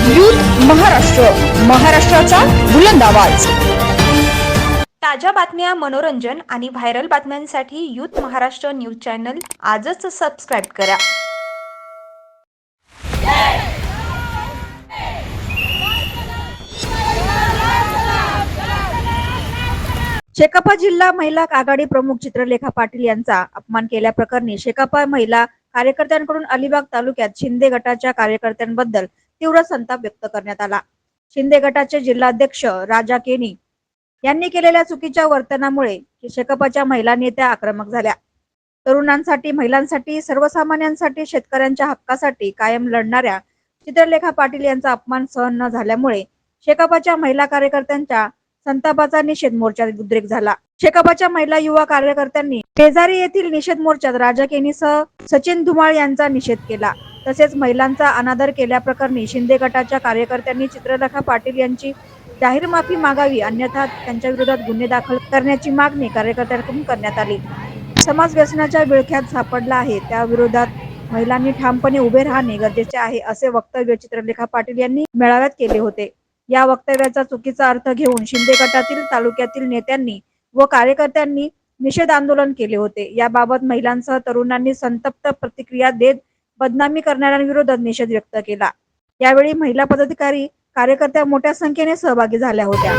Youth Maharashtra, महाराष्ट्राचा बुलंद आवाज। ताज्या बातम्या, मनोरंजन आणि व्हायरल बातम्यांसाठी यूथ महाराष्ट्र न्यूज चॅनल आजच सबस्क्राइब करा। शेकाप जिल्हा महिला आघाडी प्रमुख चित्रलेखा पाटील यांचा अपमान केल्याप्रकरणी शेकाप महिला कार्यकर्त्यांकडून अलिबाग तालुक्यात शिंदे गटाच्या कार्यकर्त्यांबद्दल तीव्र संताप व्यक्त करण्यात आला। शिंदे गटाचे जिल्हाध्यक्ष राजा केनी यांनी केलेल्या चुकीच्या वर्तनामुळे शेकापच्या महिला नेत्या आक्रमक झाल्या। तरुणांसाठी, महिलांसाठी, सर्वसामान्यांसाठी, शेतकऱ्यांच्या हक्कासाठी कायम लढणाऱ्या चित्रलेखा पाटील यांचा अपमान सहन न झाल्यामुळे शेकापच्या महिला कार्यकर्त्यांच्या संतापाचा निषेध मोर्चात उद्रेक झाला। शेकापच्या महिला युवा कार्यकर्त्यांनी तेजारी येथील निषेध मोर्चात राजा केनीसह सचिन धुमाळ यांचा निषेध केला। तसेच महिलांचा अनादर केल्याप्रकरणी शिंदे गटाच्या कार्यकर्त्यांनी चित्रलेखा पाटील यांची जाहीर माफी मागावी, अन्यथा त्यांच्या विरोधात गुन्हे दाखल करण्याची मागणी कार्यकर्त्यांकडून करण्यात आली। समाज व्यसनाच्या विळख्यात सापडला आहे, त्या विरोधात महिलांनी ठामपणे उभे राहणे गरजेचे आहे, असे वक्तव्य चित्रलेखा पाटील यांनी मेळाव्यात केले होते। या वक्तव्याचा चुकीचा अर्थ घेऊन शिंदे गटातील तालुक्यातील नेत्यांनी व कार्यकर्त्यांनी निषेध आंदोलन केले होते। याबाबत महिलांसह तरुणांनी संतप्त प्रतिक्रिया देत बदनामी करणाऱ्यांविरोधात निषेध व्यक्त केला। यावेळी महिला पदाधिकारी, कार्यकर्त्या मोठ्या संख्येने सहभागी झाल्या होत्या।